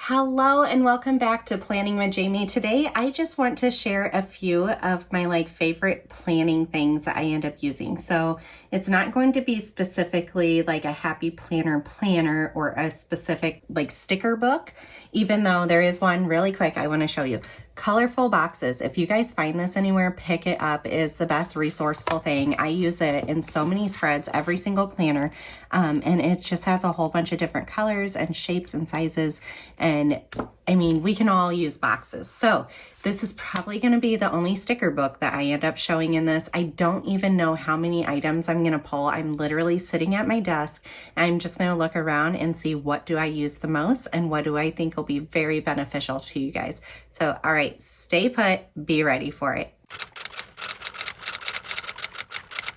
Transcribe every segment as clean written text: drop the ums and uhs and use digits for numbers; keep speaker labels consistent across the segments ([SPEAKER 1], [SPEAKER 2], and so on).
[SPEAKER 1] Hello and welcome back to Planning with Jamie. Today I just want to share a few of my favorite planning things that I end up using. So it's not going to be specifically like a happy planner or a specific sticker book, even though there is one really quick I want to show you. Colorful boxes. If you guys find this anywhere, pick it up. It is the best resourceful thing. I use it in so many spreads, every single planner, and it just has a whole bunch of different colors and shapes and sizes. And I mean, we can all use boxes. So this is probably going to be the only sticker book that I end up showing in this. I don't even know how many items I'm going to pull. I'm literally sitting at my desk. I'm just going to look around and see what do I use the most and what do I think will be very beneficial to you guys. So, all right, stay put, be ready for it.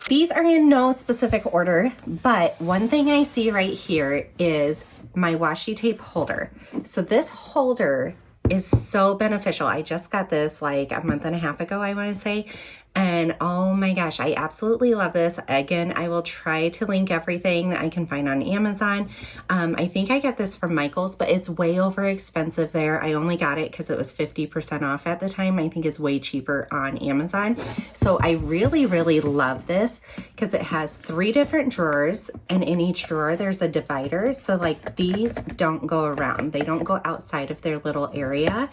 [SPEAKER 1] These are in no specific order, but one thing I see right here is my washi tape holder. So this holder is so beneficial. I just got this like a month and a half ago, I want to say. And oh my gosh, I absolutely love this. Again, I will try to link everything that I can find on Amazon. I think I got this from Michael's, but it's way over expensive there. I only got it because it was 50% off at the time. I think it's way cheaper on Amazon. So I really, really love this because it has 3 different drawers, and in each drawer there's a divider. So these don't go around. They don't go outside of their little area.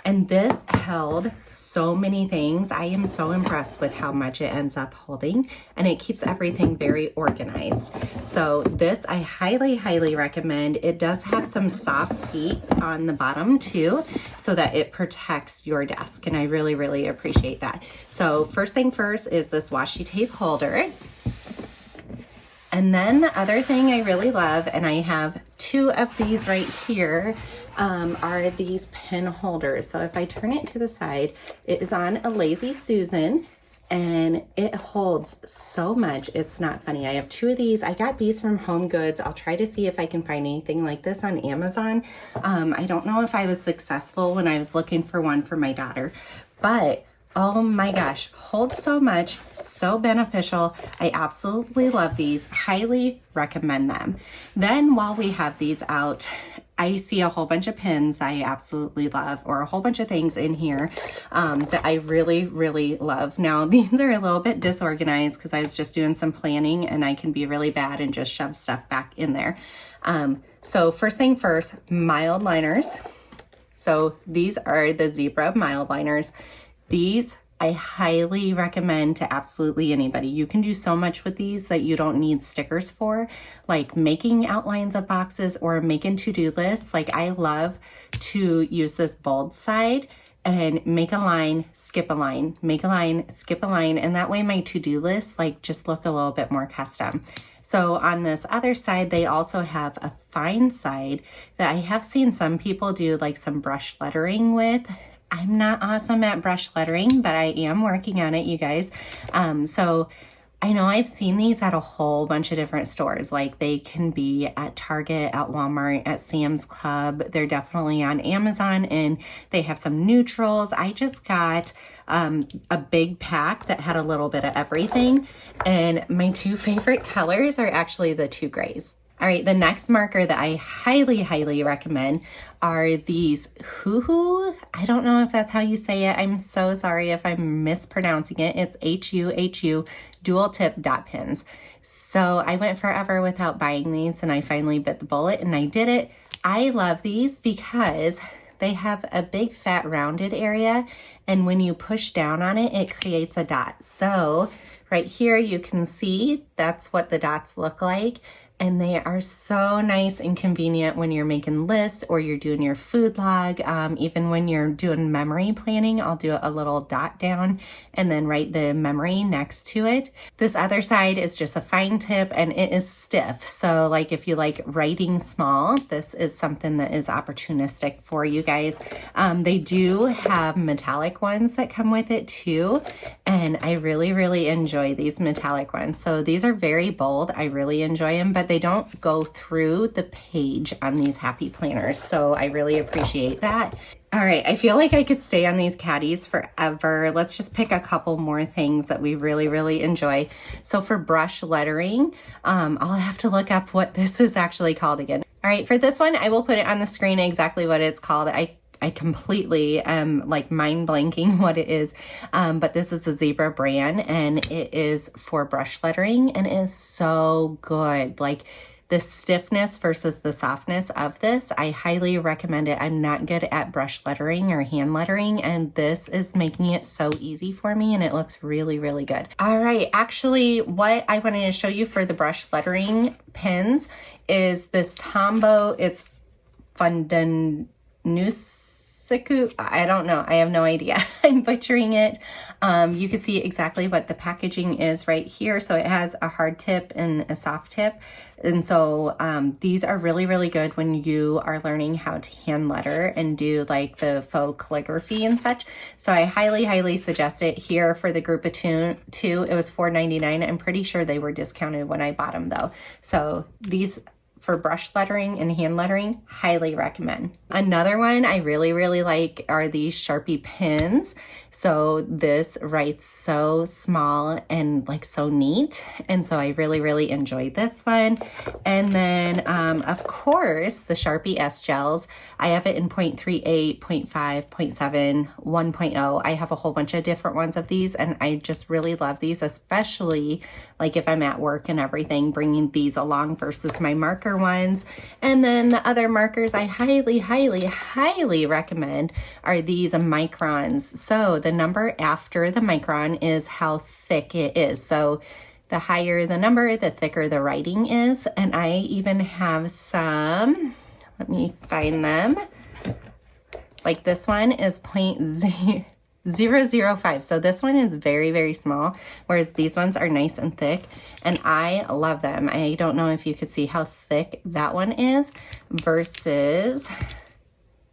[SPEAKER 1] And this held so many things. I am so impressed with how much it ends up holding, and it keeps everything very organized. So this I highly, highly recommend. It does have some soft feet on the bottom too, so that it protects your desk. And I really, really appreciate that. So first thing first is this washi tape holder. And then the other thing I really love, and I have 2 of these right here, are these pen holders. So if I turn it to the side, it is on a Lazy Susan, and it holds so much. It's not funny. I have 2 of these. I got these from Home Goods. I'll try to see if I can find anything like this on Amazon. I don't know if I was successful when I was looking for one for my daughter, but oh my gosh, holds so much, so beneficial. I absolutely love these, highly recommend them. Then while we have these out, I see a whole bunch of pins I absolutely love, or a whole bunch of things in here that I really, really love. Now, these are a little bit disorganized because I was just doing some planning, and I can be really bad and just shove stuff back in there. So first thing first, mild liners. So these are the zebra mild liners. These I highly recommend to absolutely anybody. You can do so much with these that you don't need stickers for, like making outlines of boxes or making to-do lists. I love to use this bold side and make a line, skip a line, make a line, skip a line. And that way my to-do lists just look a little bit more custom. So on this other side, they also have a fine side that I have seen some people do some brush lettering with. I'm not awesome at brush lettering, but I am working on it, you guys. So I know I've seen these at a whole bunch of different stores. They can be at Target, at Walmart, at Sam's Club. They're definitely on Amazon, and they have some neutrals. I just got a big pack that had a little bit of everything, and my 2 favorite colors are actually the 2 grays. All right, the next marker that I highly, highly recommend are these Hoo-Hoo. I don't know if that's how you say it. I'm so sorry if I'm mispronouncing it. It's H-U-H-U dual tip dot pins. So I went forever without buying these, and I finally bit the bullet and I did it. I love these because they have a big fat rounded area, and when you push down on it, it creates a dot. So right here you can see that's what the dots look like. And they are so nice and convenient when you're making lists or you're doing your food log. Even when you're doing memory planning, I'll do a little dot down and then write the memory next to it. This other side is just a fine tip, and it is stiff. So if you like writing small, this is something that is opportunistic for you guys. They do have metallic ones that come with it too. And I really, really enjoy these metallic ones. So these are very bold. I really enjoy them, but they don't go through the page on these happy planners. So I really appreciate that. All right, I feel like I could stay on these caddies forever. Let's just pick a couple more things that we really, really enjoy. So for brush lettering, I'll have to look up what this is actually called again. All right, for this one, I will put it on the screen exactly what it's called. I completely am like mind blanking what it is, but this is a Zebra brand and it is for brush lettering and it is so good. Like the stiffness versus the softness of this, I highly recommend it. I'm not good at brush lettering or hand lettering, and this is making it so easy for me, and it looks really, really good. All right, actually, what I wanted to show you for the brush lettering pens is this Tombow. It's Fundanusiku. I don't know. I have no idea. I'm butchering it. You can see exactly what the packaging is right here. So it has a hard tip and a soft tip. And so these are really, really good when you are learning how to hand letter and do like the faux calligraphy and such. So I highly, highly suggest it here for the group of two. It was $4.99. I'm pretty sure they were discounted when I bought them though. So these for brush lettering and hand lettering, highly recommend. Another one I really, really like are these Sharpie pens. So this writes so small and like so neat. And so I really, really enjoyed this one. And then of course, the Sharpie S gels. I have it in 0.38, 0.5, 0.7, 1.0. I have a whole bunch of different ones of these and I just really love these, especially like if I'm at work and everything, bringing these along versus my marker ones. And then the other markers I highly, highly, highly recommend are these microns. So the number after the micron is how thick it is. So the higher the number, the thicker the writing is. And I even have some, let me find them. Like this one is 0.005. So this one is very, very small, whereas these ones are nice and thick, and I love them. I don't know if you could see how thick that one is versus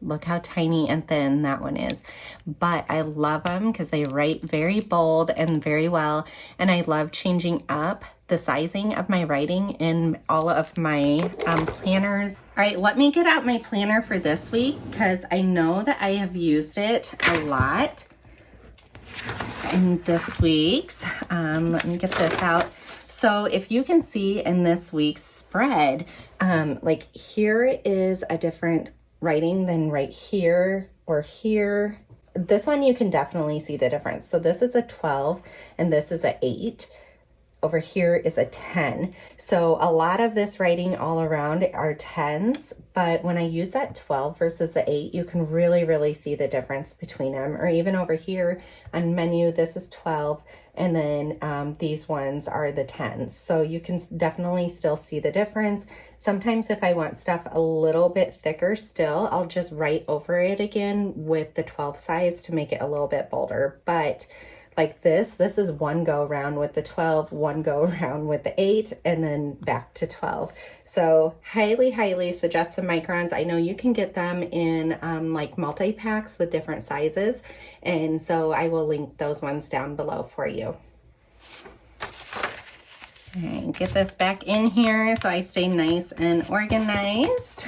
[SPEAKER 1] look how tiny and thin that one is. But I love them because they write very bold and very well, and I love changing up the sizing of my writing in all of my planners. All right, let me get out my planner for this week because I know that I have used it a lot in this week's. Let me get this out. So if you can see in this week's spread, like here is a different writing than right here or here. This one you can definitely see the difference. So this is a 12 and this is a 8. Over here is a 10. So a lot of this writing all around are 10s, but when I use that 12 versus the 8, you can really, really see the difference between them. Or even over here on menu, this is 12, and then these ones are the 10s. So you can definitely still see the difference. Sometimes if I want stuff a little bit thicker still, I'll just write over it again with the 12 size to make it a little bit bolder. But like this is one go around with the 12, one go around with the 8, and then back to 12. So highly, highly suggest the microns. I know you can get them in like multi-packs with different sizes. And so I will link those ones down below for you. All right, get this back in here so I stay nice and organized.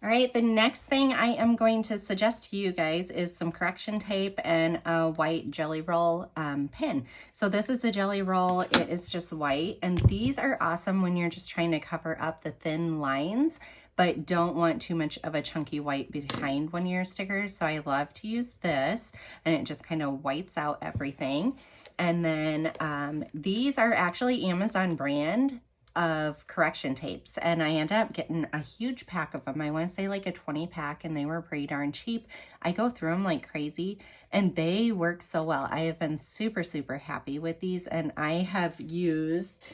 [SPEAKER 1] All right, the next thing I am going to suggest to you guys is some correction tape and a white jelly roll pen. So this is a jelly roll. It is just white, and these are awesome when you're just trying to cover up the thin lines, but don't want too much of a chunky white behind one of your stickers. So I love to use this, and it just kind of whites out everything. And then these are actually Amazon brand of correction tapes, and I ended up getting a huge pack of them. I want to say like a 20 pack, and they were pretty darn cheap. I go through them like crazy, and they work so well. I have been super, super happy with these, and I have used...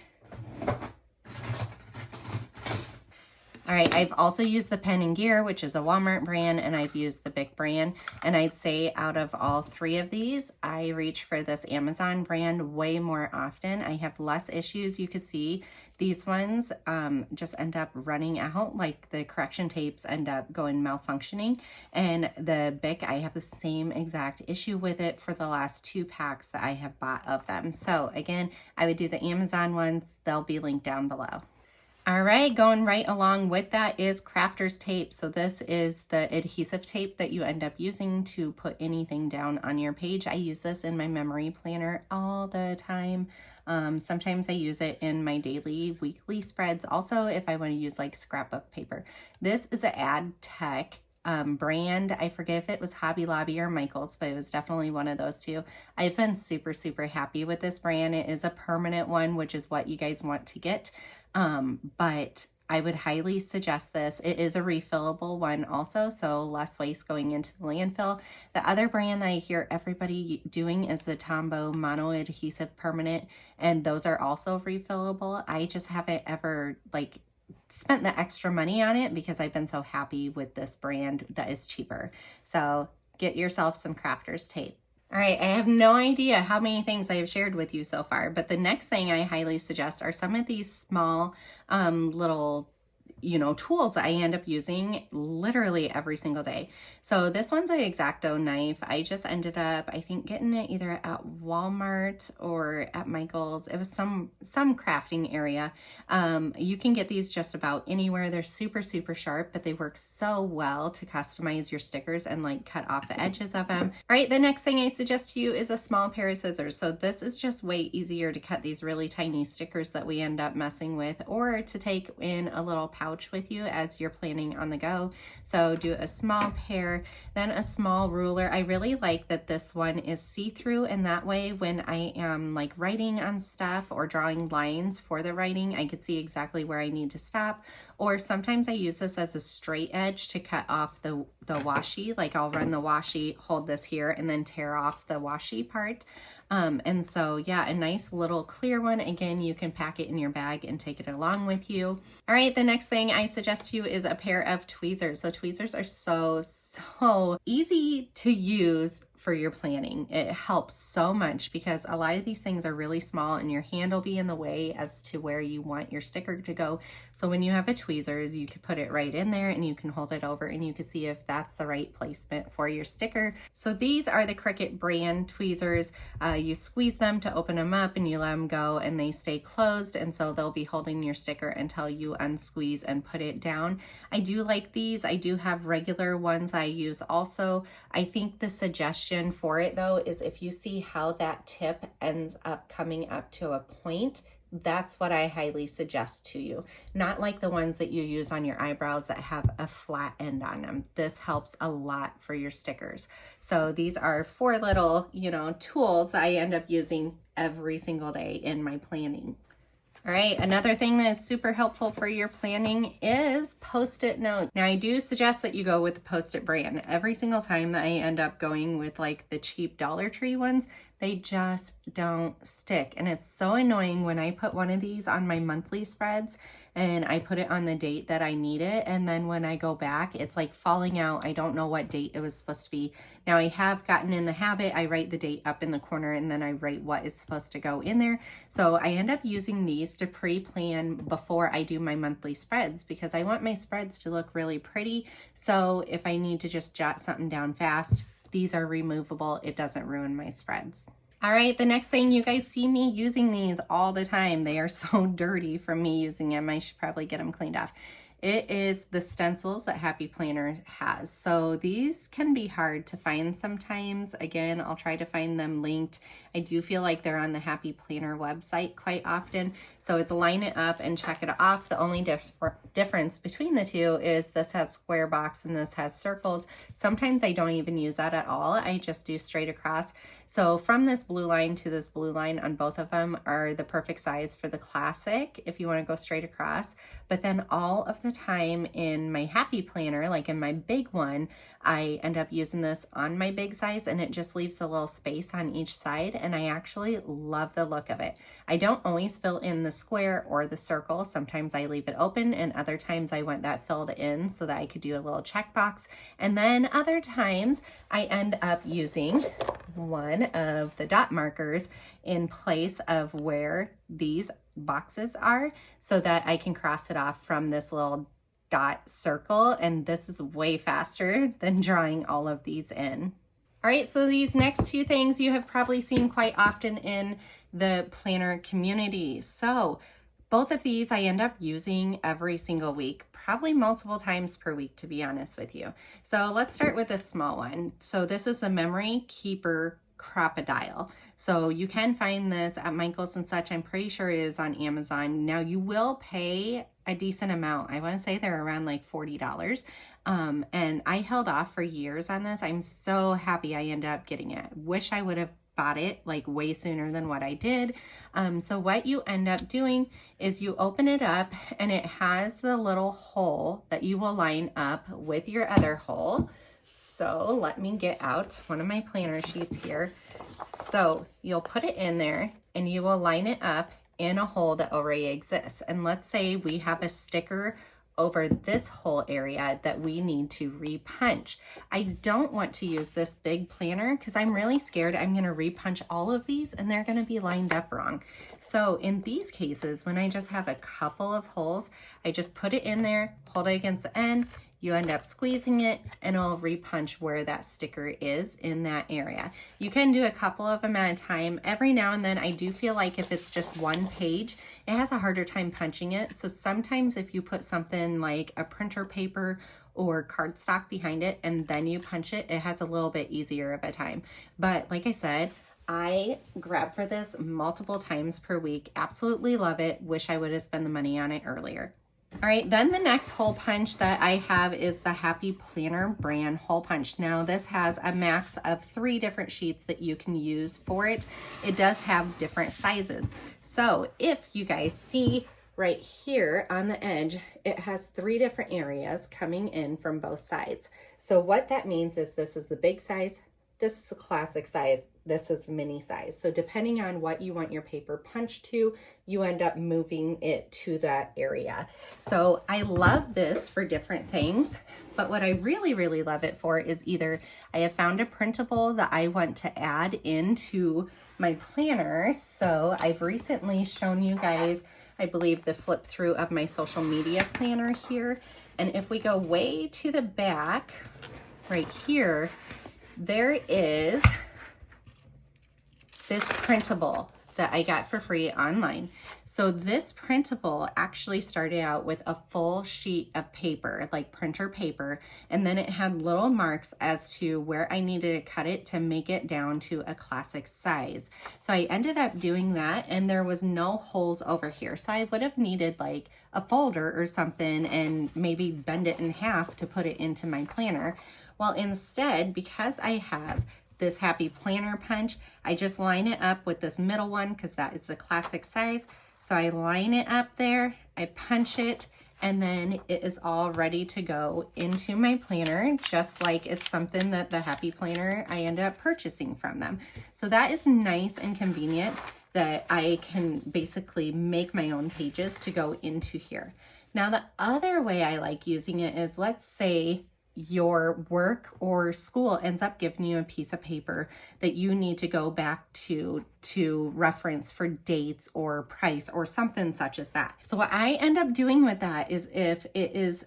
[SPEAKER 1] All right, I've also used the Pen and Gear, which is a Walmart brand, and I've used the Bic brand. And I'd say out of all three of these, I reach for this Amazon brand way more often. I have less issues. You could see these ones just end up running out, like the correction tapes end up going malfunctioning. And the Bic, I have the same exact issue with it for the last 2 packs that I have bought of them. So again, I would do the Amazon ones. They'll be linked down below. All right, going right along with that is crafter's tape. So this is the adhesive tape that you end up using to put anything down on your page. I use this in my memory planner all the time. Sometimes I use it in my daily, weekly spreads. Also, if I want to use like scrapbook paper. This is an Ad Tech brand. I forget if it was Hobby Lobby or Michael's, but it was definitely one of those two. I've been super, super happy with this brand. It is a permanent one, which is what you guys want to get. But I would highly suggest this. It is a refillable one also, so less waste going into the landfill. The other brand that I hear everybody doing is the Tombow Mono Adhesive Permanent, and those are also refillable. I just haven't ever like spent the extra money on it because I've been so happy with this brand that is cheaper. So get yourself some crafter's tape. All right, I have no idea how many things I have shared with you so far, but the next thing I highly suggest are some of these small little tools that I end up using literally every single day. So this one's an X-Acto knife. I just ended up, I think, getting it either at Walmart or at Michael's. It was some crafting area. You can get these just about anywhere. They're super, super sharp, but they work so well to customize your stickers and like cut off the edges of them. All right, the next thing I suggest to you is a small pair of scissors. So this is just way easier to cut these really tiny stickers that we end up messing with, or to take in a little pouch with you as you're planning on the go. So do a small pair, then a small ruler. I really like that this one is see-through, and that way when I am like writing on stuff or drawing lines for the writing, I can see exactly where I need to stop. Or sometimes I use this as a straight edge to cut off the washi. Like I'll run the washi, hold this here, and then tear off the washi part. And so yeah, a nice little clear one. Again, you can pack it in your bag and take it along with you. All right, the next thing I suggest to you is a pair of tweezers. So tweezers are so easy to use for your planning. It helps so much because a lot of these things are really small and your hand will be in the way as to where you want your sticker to go. So when you have a tweezers, you can put it right in there and you can hold it over and you can see if that's the right placement for your sticker. So these are the Cricut brand tweezers. You squeeze them to open them up and you let them go and they stay closed, and so they'll be holding your sticker until you unsqueeze and put it down. I do like these. I do have regular ones I use also. I think the suggestion for it though is if you see how that tip ends up coming up to a point, that's what I highly suggest to you. Not like the ones that you use on your eyebrows that have a flat end on them. This helps a lot for your stickers. So these are 4 little, tools I end up using every single day in my planning. All right, another thing that is super helpful for your planning is Post-it Notes. Now, I do suggest that you go with the Post-it brand. Every single time that I end up going with like the cheap Dollar Tree ones, they just don't stick. And it's so annoying when I put one of these on my monthly spreads and I put it on the date that I need it. And then when I go back, it's like falling out. I don't know what date it was supposed to be. Now I have gotten in the habit, I write the date up in the corner and then I write what is supposed to go in there. So I end up using these to pre-plan before I do my monthly spreads because I want my spreads to look really pretty. So if I need to just jot something down fast, these are removable. It doesn't ruin my spreads. All right, the next thing, you guys see me using these all the time. They are so dirty from me using them. I should probably get them cleaned off. It is the stencils that Happy Planner has. So these can be hard to find sometimes. Again, I'll try to find them linked. I do feel like they're on the Happy Planner website quite often. So it's line it up and check it off. The only difference between the two is this has square box and this has circles. Sometimes I don't even use that at all. I just do straight across. So from this blue line to this blue line on both of them are the perfect size for the classic if you want to go straight across. But then all of the time in my Happy Planner, like in my big one, I end up using this on my big size and it just leaves a little space on each side, and I actually love the look of it. I don't always fill in the square or the circle. Sometimes I leave it open and other times I want that filled in so that I could do a little checkbox. And then other times I end up using one of the dot markers in place of where these boxes are so that I can cross it off from this little dot circle, and this is way faster than drawing all of these in. All right, so these next 2 things you have probably seen quite often in the planner community. So Both of these I end up using every single week, probably multiple times per week, to be honest with you. So let's start with this small one. So this is the Memory Keeper Crocodile. So you can find this at Michael's and such. I'm pretty sure it is on Amazon. Now you will pay a decent amount. I want to say they're around like $40. And I held off for years on this. I'm so happy I ended up getting it. Wish I would have bought it like way sooner than what I did. So what you end up doing is you open it up and it has the little hole that you will line up with your other hole. So let me get out one of my planner sheets here. So you'll put it in there and you will line it up in a hole that already exists. And let's say we have a sticker over this whole area that we need to repunch. I don't want to use this big planner because I'm really scared I'm going to repunch all of these and they're going to be lined up wrong. So in these cases, when I just have a couple of holes, I just put it in there, hold it against the end, you end up squeezing it and it'll repunch where that sticker is in that area. You can do a couple of them at a time. Every now and then I do feel like if it's just one page, it has a harder time punching it. So sometimes if you put something like a printer paper or cardstock behind it and then you punch it, it has a little bit easier of a time. But like I said, I grab for this multiple times per week. Absolutely love it. Wish I would have spent the money on it earlier. All right, then the next hole punch that I have is the Happy Planner brand hole punch. Now this has a max of 3 different sheets that you can use for it. It does have different sizes. So if you guys see right here on the edge, it has 3 different areas coming in from both sides. So what that means is this is the big size, this is the classic size, this is the mini size. So depending on what you want your paper punched to, you end up moving it to that area. So I love this for different things, but what I really, really love it for is either I have found a printable that I want to add into my planner. So I've recently shown you guys, I believe, the flip through of my social media planner here. And if we go way to the back right here, there is this printable that I got for free online. So this printable actually started out with a full sheet of paper, like printer paper, and then it had little marks as to where I needed to cut it to make it down to a classic size. So I ended up doing that and there was no holes over here. So I would have needed like a folder or something and maybe bend it in half to put it into my planner. Well, instead, because I have this Happy Planner punch, I just line it up with this middle one because that is the classic size. So I line it up there, I punch it, and then it is all ready to go into my planner, just like it's something that the Happy Planner I ended up purchasing from them. So that is nice and convenient that I can basically make my own pages to go into here. Now, the other way I like using it is, let's say your work or school ends up giving you a piece of paper that you need to go back to reference for dates or price or something such as that. So what I end up doing with that is, if it is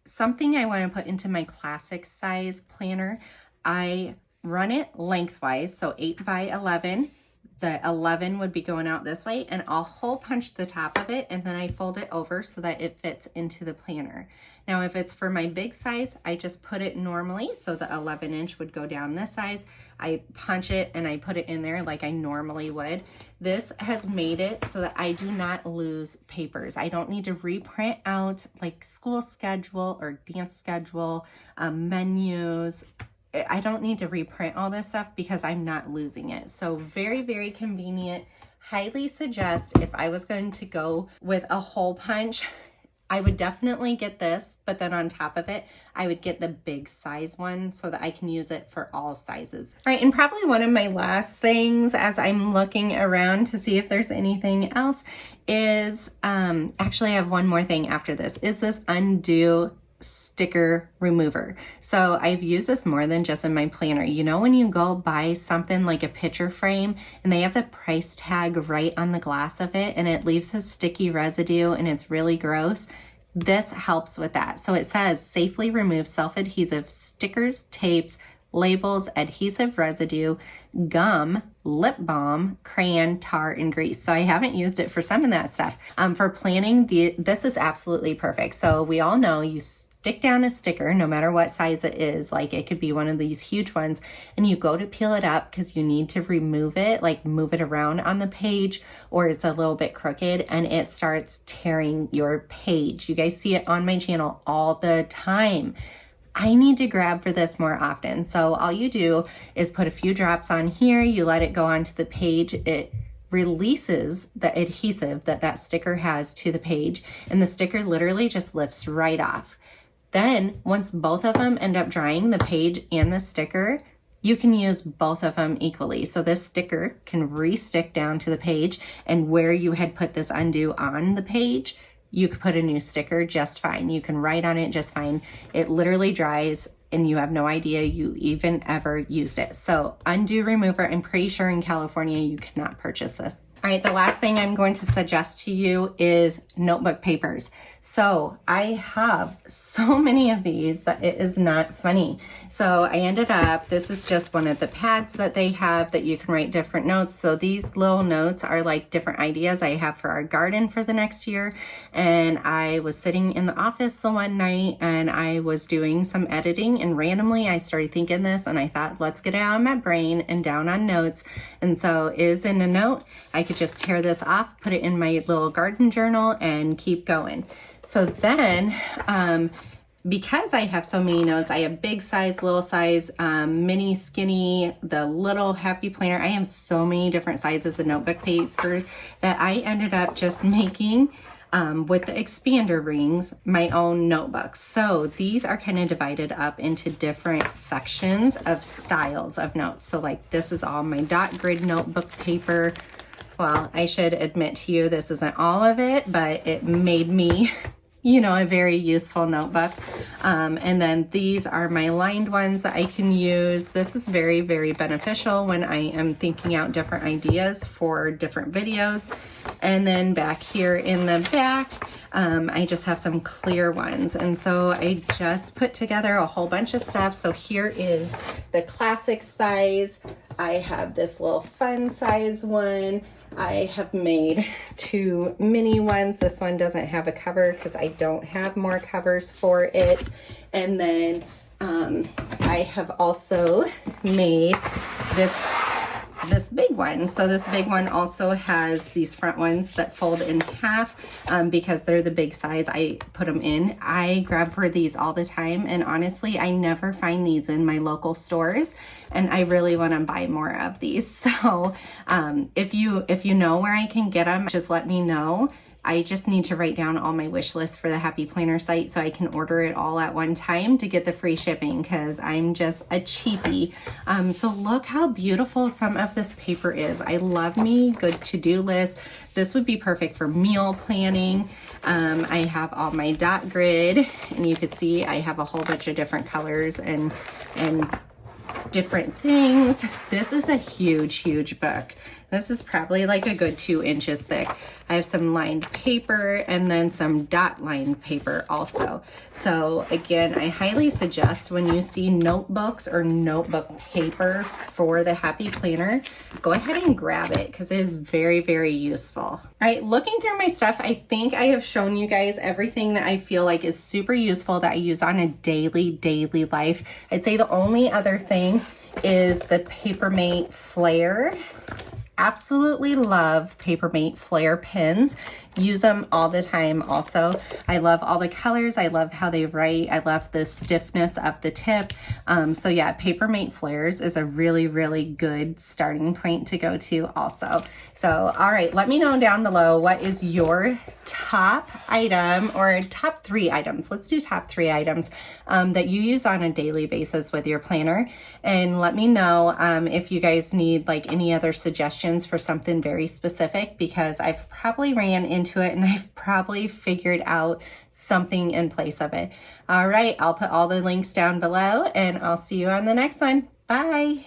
[SPEAKER 1] something I want to put into my classic size planner, I run it lengthwise, so 8 by 11. The 11 would be going out this way, and I'll hole punch the top of it and then I fold it over so that it fits into the planner. Now, if it's for my big size, I just put it normally. So the 11-inch would go down this size. I punch it and I put it in there like I normally would. This has made it so that I do not lose papers. I don't need to reprint out like school schedule or dance schedule, menus. I don't need to reprint all this stuff because I'm not losing it. So very, very convenient. Highly suggest, if I was going to go with a hole punch, I would definitely get this, but then on top of it, I would get the big size one so that I can use it for all sizes. All right, and probably one of my last things as I'm looking around to see if there's anything else is, actually I have one more thing after this, is this undo sticker remover. So I've used this more than just in my planner. You know, when you go buy something like a picture frame and they have the price tag right on the glass of it and it leaves a sticky residue and it's really gross, this helps with that. So it says safely remove self-adhesive stickers, tapes, labels, adhesive residue, gum, lip balm, crayon, tar, and grease. So I haven't used it for some of that stuff. For planning, this is absolutely perfect. So we all know you stick down a sticker, no matter what size it is, like it could be one of these huge ones, and you go to peel it up because you need to remove it, like move it around on the page, or it's a little bit crooked and it starts tearing your page. You guys see it on my channel all the time. I need to grab for this more often. So all you do is put a few drops on here, you let it go onto the page, it releases the adhesive that sticker has to the page, and the sticker literally just lifts right off. Then once both of them end up drying, the page and the sticker, you can use both of them equally. So this sticker can re-stick down to the page, and where you had put this undo on the page, you could put a new sticker just fine. You can write on it just fine. It literally dries and you have no idea you even ever used it. So undo remover, I'm pretty sure in California you cannot purchase this. All right, the last thing I'm going to suggest to you is notebook papers. So I have so many of these that it is not funny. So I ended up, this is just one of the pads that they have that you can write different notes. So these little notes are like different ideas I have for our garden for the next year. And I was sitting in the office the one night and I was doing some editing, and randomly I started thinking this, and I thought, let's get it out of my brain and down on notes. And so is in a note, I could just tear this off, put it in my little garden journal, and keep going. So then, because I have so many notes, I have big size, little size, mini, skinny, the little happy planner. I have so many different sizes of notebook paper that I ended up just making with the expander rings, my own notebooks. So these are kind of divided up into different sections of styles of notes. So like this is all my dot grid notebook paper. Well, I should admit to you, this isn't all of it, but it made me, you know, a very useful notebook. And then these are my lined ones that I can use. This is very, very beneficial when I am thinking out different ideas for different videos. And then back here in the back, I just have some clear ones. And so I just put together a whole bunch of stuff. So here is the classic size. I have this little fun size one. I have made two mini ones. This one doesn't have a cover because I don't have more covers for it. And then I have also made this big one. So this big one also has these front ones that fold in half because they're the big size. I put them in. I grab for these all the time, and honestly, I never find these in my local stores, and I really want to buy more of these. So if you know where I can get them, just let me know. I just need to write down all my wish lists for the Happy Planner site so I can order it all at one time to get the free shipping, because I'm just a cheapie. So look how beautiful some of this paper is. I love me good to-do list. This would be perfect for meal planning. I have all my dot grid, and you can see I have a whole bunch of different colors and different things. This is a huge book. This is probably like a good 2 inches thick. I have some lined paper and then some dot lined paper also. So again, I highly suggest when you see notebooks or notebook paper for the Happy Planner, go ahead and grab it because it is very, very useful. All right, looking through my stuff, I think I have shown you guys everything that I feel like is super useful that I use on a daily life. I'd say the only other thing is the Papermate Flare. Absolutely love Papermate Flare pens. Use them all the time also. I love all the colors. I love how they write. I love the stiffness of the tip. So yeah, Papermate Flares is a really good starting point to go to also. So all right, let me know down below what is your top item or top 3 items. Let's do top 3 items that you use on a daily basis with your planner. And let me know if you guys need like any other suggestions for something very specific, because I've probably ran into it and I've probably figured out something in place of it. All right, I'll put all the links down below and I'll see you on the next one. Bye.